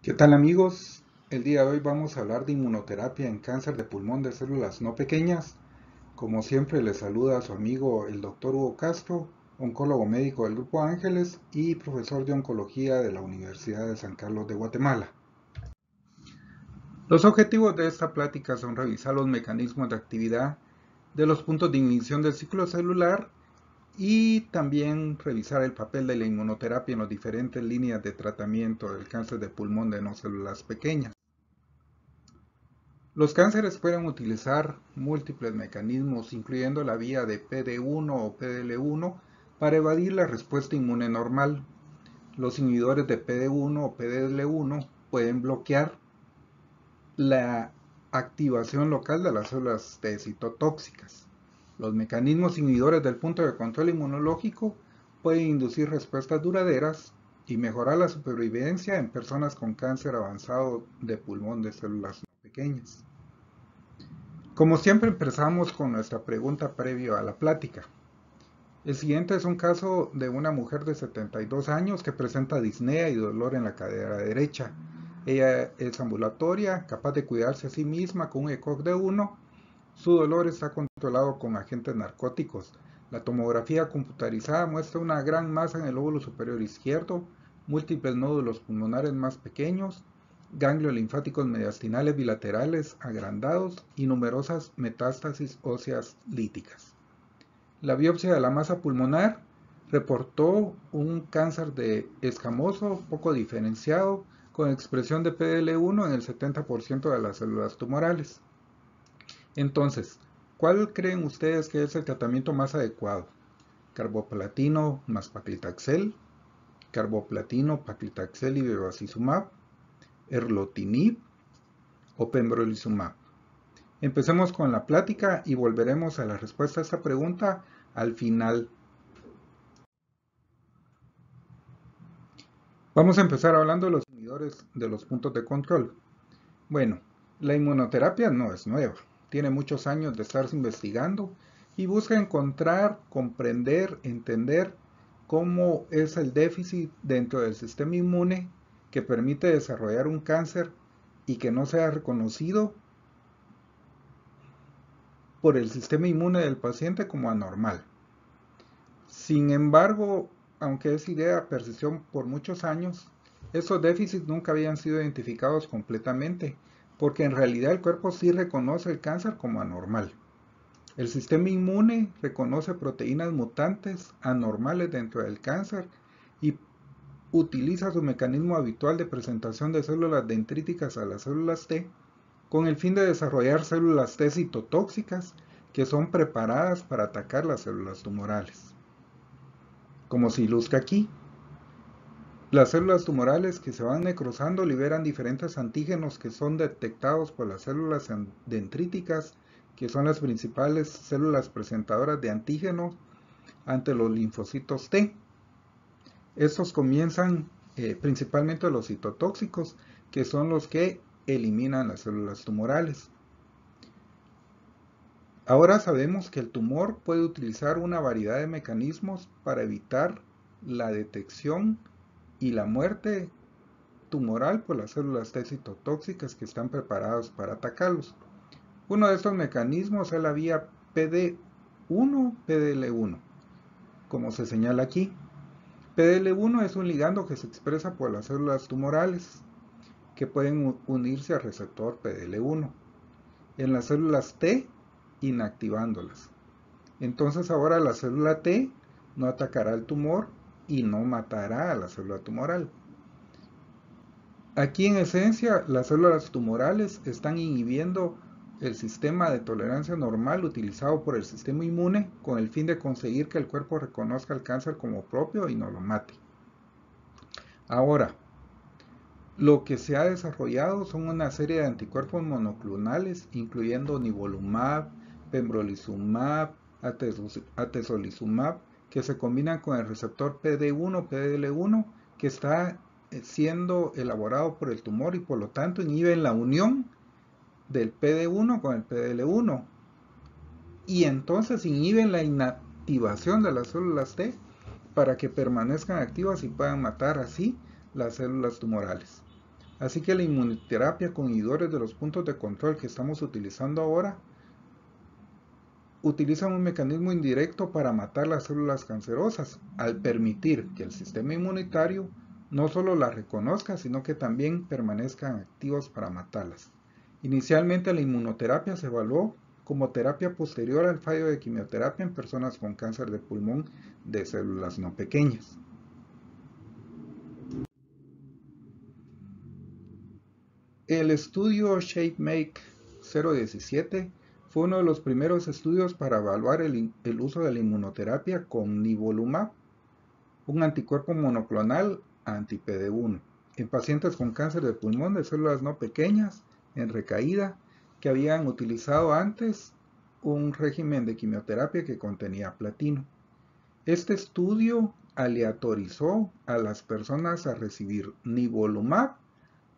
¿Qué tal amigos? El día de hoy vamos a hablar de inmunoterapia en cáncer de pulmón de células no pequeñas. Como siempre les saluda a su amigo el Dr. Hugo Castro, oncólogo médico del Grupo Ángeles y profesor de oncología de la Universidad de San Carlos de Guatemala. Los objetivos de esta plática son revisar los mecanismos de actividad de los puntos de inhibición del ciclo celular y también revisar el papel de la inmunoterapia en las diferentes líneas de tratamiento del cáncer de pulmón de no células pequeñas. Los cánceres pueden utilizar múltiples mecanismos, incluyendo la vía de PD1 o PDL1, para evadir la respuesta inmune normal. Los inhibidores de PD1 o PDL1 pueden bloquear la activación local de las células T citotóxicas. Los mecanismos inhibidores del punto de control inmunológico pueden inducir respuestas duraderas y mejorar la supervivencia en personas con cáncer avanzado de pulmón de células no pequeñas. Como siempre empezamos con nuestra pregunta previo a la plática. El siguiente es un caso de una mujer de 72 años que presenta disnea y dolor en la cadera derecha. Ella es ambulatoria, capaz de cuidarse a sí misma con un ECOG de 1. Su dolor está controlado con agentes narcóticos. La tomografía computarizada muestra una gran masa en el lóbulo superior izquierdo, múltiples nódulos pulmonares más pequeños, ganglios linfáticos mediastinales bilaterales agrandados y numerosas metástasis óseas líticas. La biopsia de la masa pulmonar reportó un cáncer de escamoso poco diferenciado con expresión de PDL1 en el 70% de las células tumorales. Entonces, ¿cuál creen ustedes que es el tratamiento más adecuado? ¿Carboplatino más paclitaxel? ¿Carboplatino, paclitaxel y bevacizumab? ¿Erlotinib o pembrolizumab? Empecemos con la plática y volveremos a la respuesta a esta pregunta al final. Vamos a empezar hablando de los inhibidores de los puntos de control. Bueno, la inmunoterapia no es nueva, tiene muchos años de estarse investigando y busca encontrar, comprender, entender cómo es el déficit dentro del sistema inmune que permite desarrollar un cáncer y que no sea reconocido por el sistema inmune del paciente como anormal. Sin embargo, aunque esa idea persistió por muchos años, esos déficits nunca habían sido identificados completamente, porque en realidad el cuerpo sí reconoce el cáncer como anormal. El sistema inmune reconoce proteínas mutantes anormales dentro del cáncer y utiliza su mecanismo habitual de presentación de células dendríticas a las células T con el fin de desarrollar células T citotóxicas que son preparadas para atacar las células tumorales. Como se ilustra aquí, las células tumorales que se van necrosando liberan diferentes antígenos que son detectados por las células dendríticas, que son las principales células presentadoras de antígenos ante los linfocitos T. Estos comienzan principalmente los citotóxicos, que son los que eliminan las células tumorales. Ahora sabemos que el tumor puede utilizar una variedad de mecanismos para evitar la detección y la muerte tumoral por las células T citotóxicas que están preparadas para atacarlos. Uno de estos mecanismos es la vía PD1-PDL1, como se señala aquí. PDL1 es un ligando que se expresa por las células tumorales que pueden unirse al receptor PDL1 en las células T, inactivándolas. Entonces ahora la célula T no atacará al tumor y no matará a la célula tumoral. Aquí en esencia las células tumorales están inhibiendo el sistema de tolerancia normal utilizado por el sistema inmune con el fin de conseguir que el cuerpo reconozca el cáncer como propio y no lo mate. Ahora, lo que se ha desarrollado son una serie de anticuerpos monoclonales, incluyendo nivolumab, pembrolizumab, atezolizumab, que se combinan con el receptor PD1, PDL1, que está siendo elaborado por el tumor y por lo tanto inhiben la unión del PD1 con el PDL1 y entonces inhiben la inactivación de las células T para que permanezcan activas y puedan matar así las células tumorales. Así que la inmunoterapia con inhibidores de los puntos de control que estamos utilizando ahora utilizan un mecanismo indirecto para matar las células cancerosas, al permitir que el sistema inmunitario no solo las reconozca, sino que también permanezcan activos para matarlas. Inicialmente la inmunoterapia se evaluó como terapia posterior al fallo de quimioterapia en personas con cáncer de pulmón de células no pequeñas. El estudio ShapeMake 017 fue uno de los primeros estudios para evaluar el uso de la inmunoterapia con nivolumab, un anticuerpo monoclonal anti-PD1, en pacientes con cáncer de pulmón de células no pequeñas en recaída que habían utilizado antes un régimen de quimioterapia que contenía platino. Este estudio aleatorizó a las personas a recibir nivolumab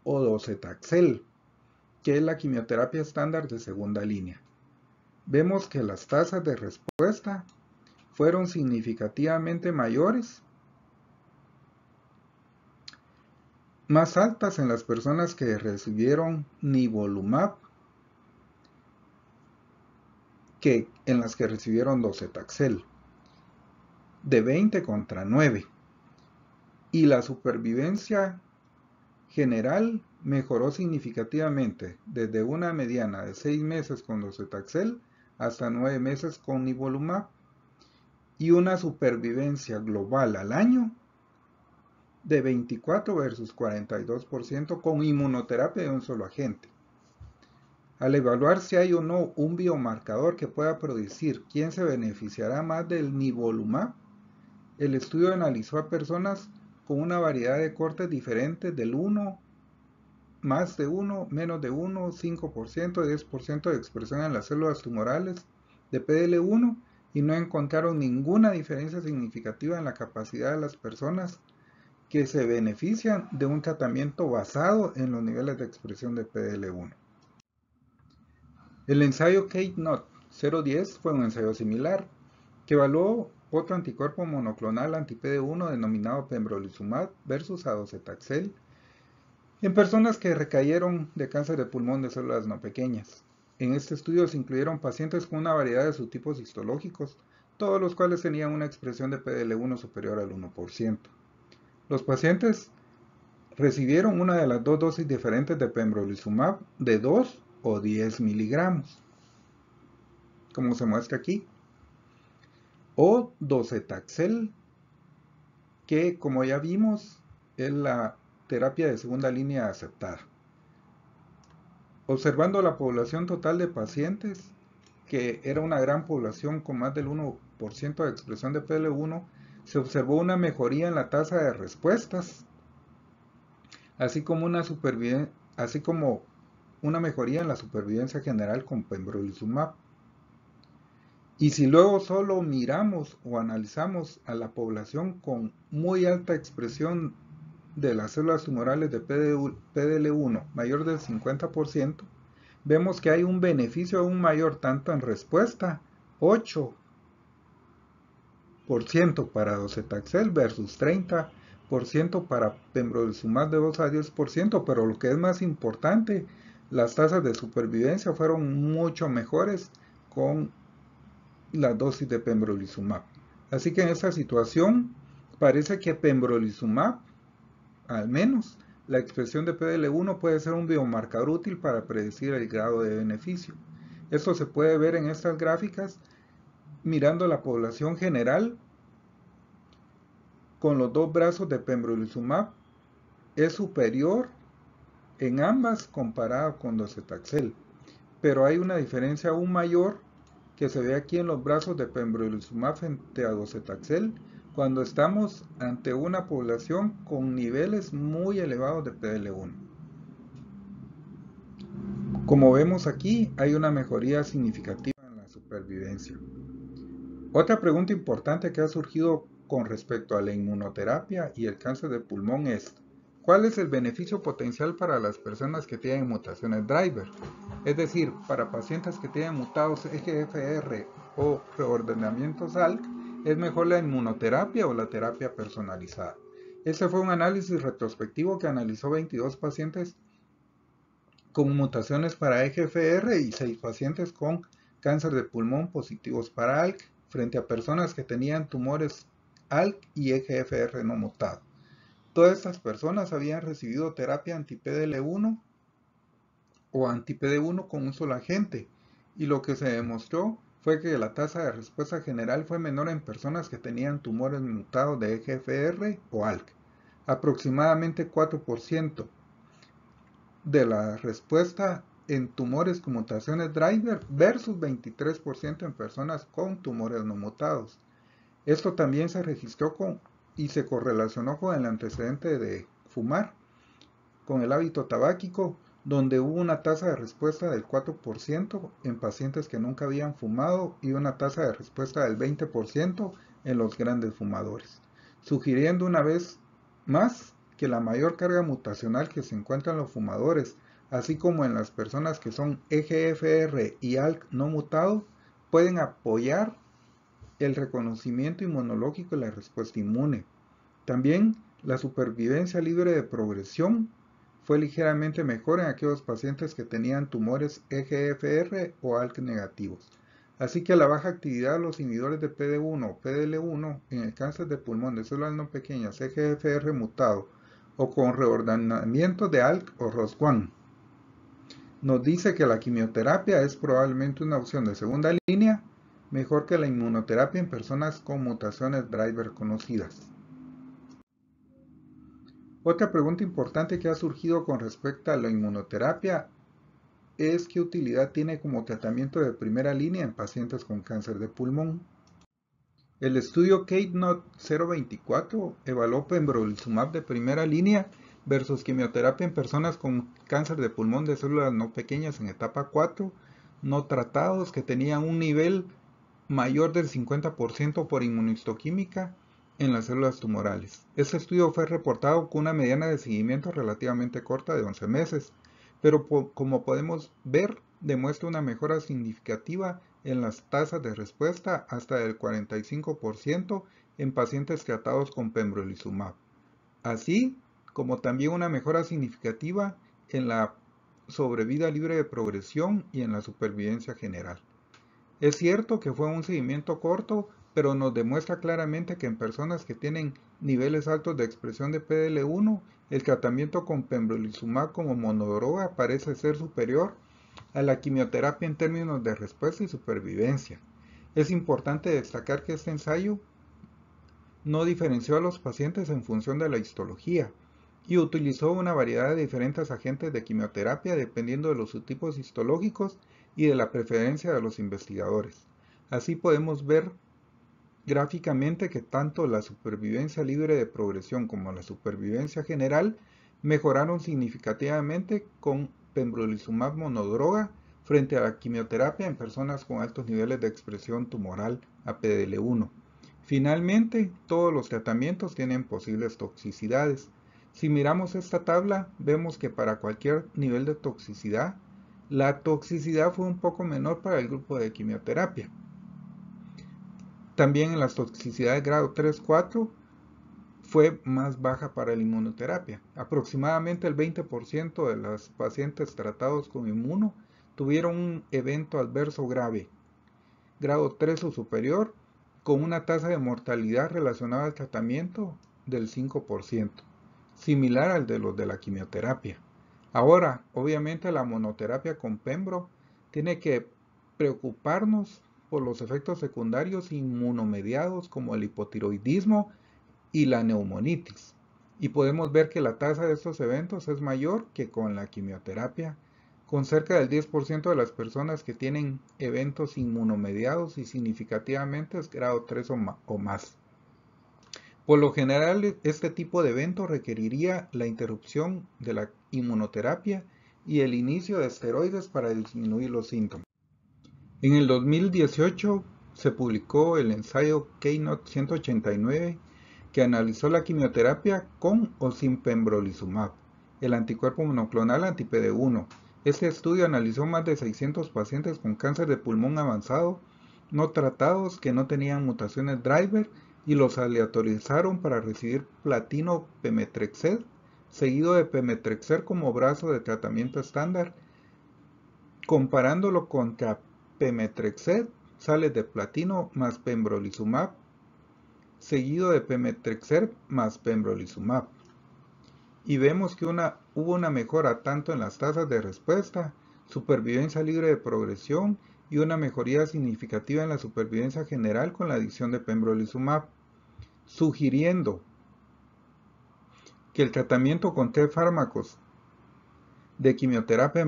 o docetaxel, que es la quimioterapia estándar de segunda línea. Vemos que las tasas de respuesta fueron significativamente mayores, más altas en las personas que recibieron nivolumab que en las que recibieron docetaxel, de 20 contra 9. Y la supervivencia general mejoró significativamente desde una mediana de 6 meses con docetaxel hasta 9 meses con nivolumab y una supervivencia global al año de 24 versus 42% con inmunoterapia de un solo agente. Al evaluar si hay o no un biomarcador que pueda predecir quién se beneficiará más del nivolumab, el estudio analizó a personas con una variedad de cortes diferentes del 1, más de 1, menos de 1, 5%, 10% de expresión en las células tumorales de PDL1 y no encontraron ninguna diferencia significativa en la capacidad de las personas que se benefician de un tratamiento basado en los niveles de expresión de PDL1. El ensayo KATE-NOT 010 fue un ensayo similar que evaluó otro anticuerpo monoclonal anti-PD1 denominado pembrolizumab versus docetaxel en personas que recayeron de cáncer de pulmón de células no pequeñas. En este estudio se incluyeron pacientes con una variedad de subtipos histológicos, todos los cuales tenían una expresión de PDL1 superior al 1%. Los pacientes recibieron una de las dos dosis diferentes de pembrolizumab de 2 o 10 miligramos, como se muestra aquí, o docetaxel, que como ya vimos es la terapia de segunda línea aceptada. Observando la población total de pacientes, que era una gran población con más del 1% de expresión de PDL1, se observó una mejoría en la tasa de respuestas, así como una mejoría en la supervivencia general con pembrolizumab. Y si luego solo miramos o analizamos a la población con muy alta expresión de las células tumorales de PDL1 mayor del 50%, vemos que hay un beneficio aún mayor tanto en respuesta, 8% para docetaxel versus 30% para pembrolizumab de 2 a 10%, pero lo que es más importante, las tasas de supervivencia fueron mucho mejores con la dosis de pembrolizumab. Así que en esta situación parece que pembrolizumab, al menos la expresión de PDL1 puede ser un biomarcador útil para predecir el grado de beneficio. Esto se puede ver en estas gráficas mirando la población general con los dos brazos de pembrolizumab es superior en ambas comparado con docetaxel, pero hay una diferencia aún mayor que se ve aquí en los brazos de pembrolizumab frente a docetaxel cuando estamos ante una población con niveles muy elevados de PDL1. Como vemos aquí, hay una mejoría significativa en la supervivencia. Otra pregunta importante que ha surgido con respecto a la inmunoterapia y el cáncer de pulmón es: ¿cuál es el beneficio potencial para las personas que tienen mutaciones driver? Es decir, para pacientes que tienen mutados EGFR o reordenamientos ALK, ¿es mejor la inmunoterapia o la terapia personalizada? Este fue un análisis retrospectivo que analizó 22 pacientes con mutaciones para EGFR y 6 pacientes con cáncer de pulmón positivos para ALK frente a personas que tenían tumores ALK y EGFR no mutado. Todas estas personas habían recibido terapia anti-PDL1 o anti-PD1 con un solo agente, y lo que se demostró fue que la tasa de respuesta general fue menor en personas que tenían tumores mutados de EGFR o ALK, aproximadamente 4% de la respuesta en tumores con mutaciones driver versus 23% en personas con tumores no mutados. Esto también se registró y se correlacionó con el antecedente de fumar, con el hábito tabáquico, donde hubo una tasa de respuesta del 4% en pacientes que nunca habían fumado y una tasa de respuesta del 20% en los grandes fumadores, sugiriendo una vez más que la mayor carga mutacional que se encuentra en los fumadores, así como en las personas que son EGFR y ALK no mutado, pueden apoyar el reconocimiento inmunológico y la respuesta inmune. También la supervivencia libre de progresión fue ligeramente mejor en aquellos pacientes que tenían tumores EGFR o ALK negativos. Así que la baja actividad de los inhibidores de PD1 o PDL1 en el cáncer de pulmón de células no pequeñas EGFR mutado o con reordenamiento de ALK o ROS1 nos dice que la quimioterapia es probablemente una opción de segunda línea mejor que la inmunoterapia en personas con mutaciones driver conocidas. Otra pregunta importante que ha surgido con respecto a la inmunoterapia es qué utilidad tiene como tratamiento de primera línea en pacientes con cáncer de pulmón. El estudio KEYNOTE 024 evaluó pembrolizumab de primera línea versus quimioterapia en personas con cáncer de pulmón de células no pequeñas en etapa 4, no tratados que tenían un nivel mayor del 50% por inmunohistoquímica en las células tumorales. Este estudio fue reportado con una mediana de seguimiento relativamente corta de 11 meses, pero como podemos ver, demuestra una mejora significativa en las tasas de respuesta hasta del 45% en pacientes tratados con pembrolizumab, así como también una mejora significativa en la sobrevida libre de progresión y en la supervivencia general. Es cierto que fue un seguimiento corto, pero nos demuestra claramente que en personas que tienen niveles altos de expresión de PDL1, el tratamiento con pembrolizumab como monodroga parece ser superior a la quimioterapia en términos de respuesta y supervivencia. Es importante destacar que este ensayo no diferenció a los pacientes en función de la histología y utilizó una variedad de diferentes agentes de quimioterapia dependiendo de los subtipos histológicos y de la preferencia de los investigadores. Así podemos ver gráficamente que tanto la supervivencia libre de progresión como la supervivencia general mejoraron significativamente con pembrolizumab monodroga frente a la quimioterapia en personas con altos niveles de expresión tumoral a PDL1. Finalmente, todos los tratamientos tienen posibles toxicidades. Si miramos esta tabla, vemos que para cualquier nivel de toxicidad, la toxicidad fue un poco menor para el grupo de quimioterapia. También en las toxicidades grado 3-4 fue más baja para la inmunoterapia. Aproximadamente el 20% de los pacientes tratados con inmuno tuvieron un evento adverso grave, grado 3 o superior, con una tasa de mortalidad relacionada al tratamiento del 5%, similar al de los de la quimioterapia. Ahora, obviamente la monoterapia con pembro tiene que preocuparnos por los efectos secundarios inmunomediados como el hipotiroidismo y la neumonitis. Y podemos ver que la tasa de estos eventos es mayor que con la quimioterapia, con cerca del 10% de las personas que tienen eventos inmunomediados y significativamente es grado 3 o más. Por lo general, este tipo de evento requeriría la interrupción de la inmunoterapia y el inicio de esteroides para disminuir los síntomas. En el 2018 se publicó el ensayo KEYNOTE 189 que analizó la quimioterapia con o sin pembrolizumab, el anticuerpo monoclonal anti-PD1. Este estudio analizó más de 600 pacientes con cáncer de pulmón avanzado no tratados que no tenían mutaciones driver y los aleatorizaron para recibir platino pemetrexed, seguido de pemetrexed como brazo de tratamiento estándar. Comparándolo contra pemetrexed, sale de platino más pembrolizumab, seguido de pemetrexed más pembrolizumab. Y vemos que hubo una mejora tanto en las tasas de respuesta, supervivencia libre de progresión y una mejoría significativa en la supervivencia general con la adición de pembrolizumab, sugiriendo que el tratamiento con 3 fármacos de quimioterapia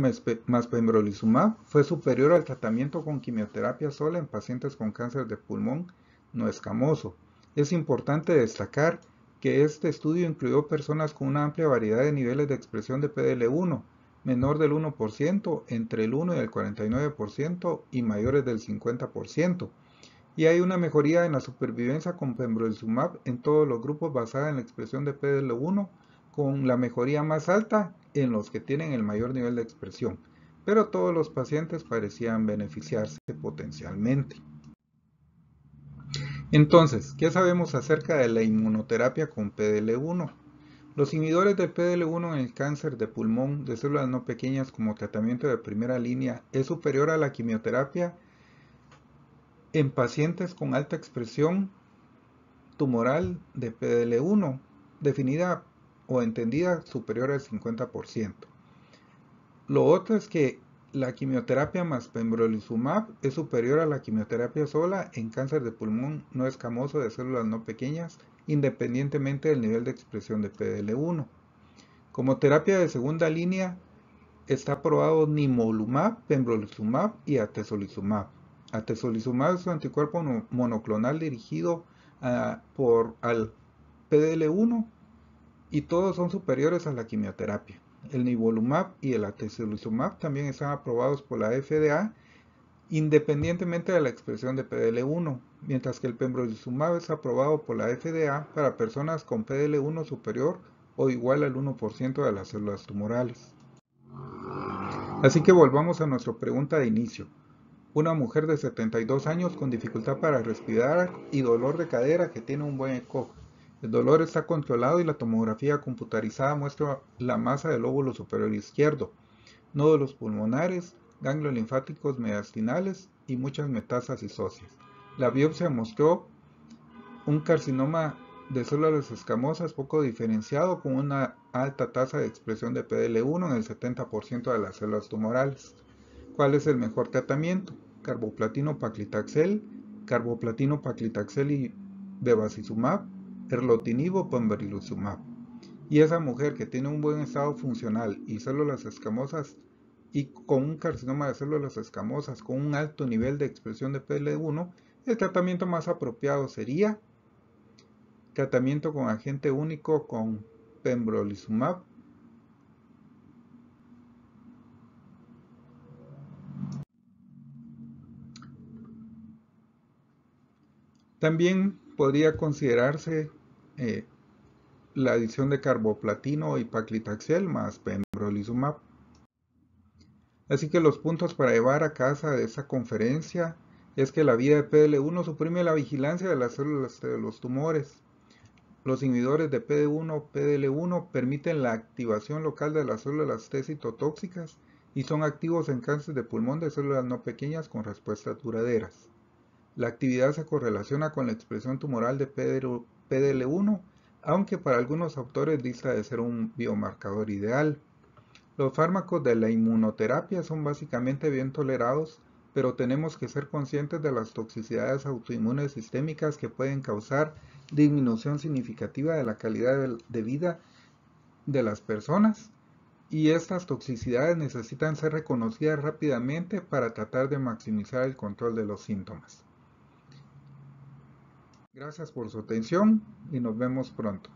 más pembrolizumab fue superior al tratamiento con quimioterapia sola en pacientes con cáncer de pulmón no escamoso. Es importante destacar que este estudio incluyó personas con una amplia variedad de niveles de expresión de PDL1, menor del 1%, entre el 1 y el 49% y mayores del 50%. Y hay una mejoría en la supervivencia con pembrolizumab en todos los grupos basada en la expresión de PDL1, con la mejoría más alta en los que tienen el mayor nivel de expresión, pero todos los pacientes parecían beneficiarse potencialmente. Entonces, ¿qué sabemos acerca de la inmunoterapia con PDL1? Los inhibidores del PDL1 en el cáncer de pulmón de células no pequeñas como tratamiento de primera línea es superior a la quimioterapia en pacientes con alta expresión tumoral de PDL1, definida o entendida superior al 50%. Lo otro es que la quimioterapia más pembrolizumab es superior a la quimioterapia sola en cáncer de pulmón no escamoso de células no pequeñas, independientemente del nivel de expresión de PDL1. Como terapia de segunda línea está aprobado nivolumab, pembrolizumab y atezolizumab. Atezolizumab es un anticuerpo monoclonal dirigido al PDL1 y todos son superiores a la quimioterapia. El nivolumab y el atezolizumab también están aprobados por la FDA independientemente de la expresión de PDL1, mientras que el pembrolizumab es aprobado por la FDA para personas con PDL1 superior o igual al 1% de las células tumorales. Así que volvamos a nuestra pregunta de inicio. Una mujer de 72 años con dificultad para respirar y dolor de cadera que tiene un buen eco. El dolor está controlado y la tomografía computarizada muestra la masa del lóbulo superior izquierdo, nódulos pulmonares, ganglios linfáticos mediastinales y muchas metástasis óseas. La biopsia mostró un carcinoma de células escamosas poco diferenciado con una alta tasa de expresión de PDL1 en el 70% de las células tumorales. ¿Cuál es el mejor tratamiento? Carboplatino paclitaxel y bevacizumab, erlotinib o pembrolizumab. Y esa mujer que tiene un buen estado funcional y células escamosas y con un carcinoma de células escamosas con un alto nivel de expresión de PDL1, el tratamiento más apropiado sería tratamiento con agente único con pembrolizumab. También podría considerarse la adición de carboplatino y paclitaxel más pembrolizumab. Así que los puntos para llevar a casa de esta conferencia es que la vía de PDL1 suprime la vigilancia de las células de los tumores. Los inhibidores de PDL1 permiten la activación local de las células T citotóxicas y son activos en cáncer de pulmón de células no pequeñas con respuestas duraderas. La actividad se correlaciona con la expresión tumoral de PDL1, aunque para algunos autores dista de ser un biomarcador ideal. Los fármacos de la inmunoterapia son básicamente bien tolerados, pero tenemos que ser conscientes de las toxicidades autoinmunes sistémicas que pueden causar disminución significativa de la calidad de vida de las personas, y estas toxicidades necesitan ser reconocidas rápidamente para tratar de maximizar el control de los síntomas. Gracias por su atención y nos vemos pronto.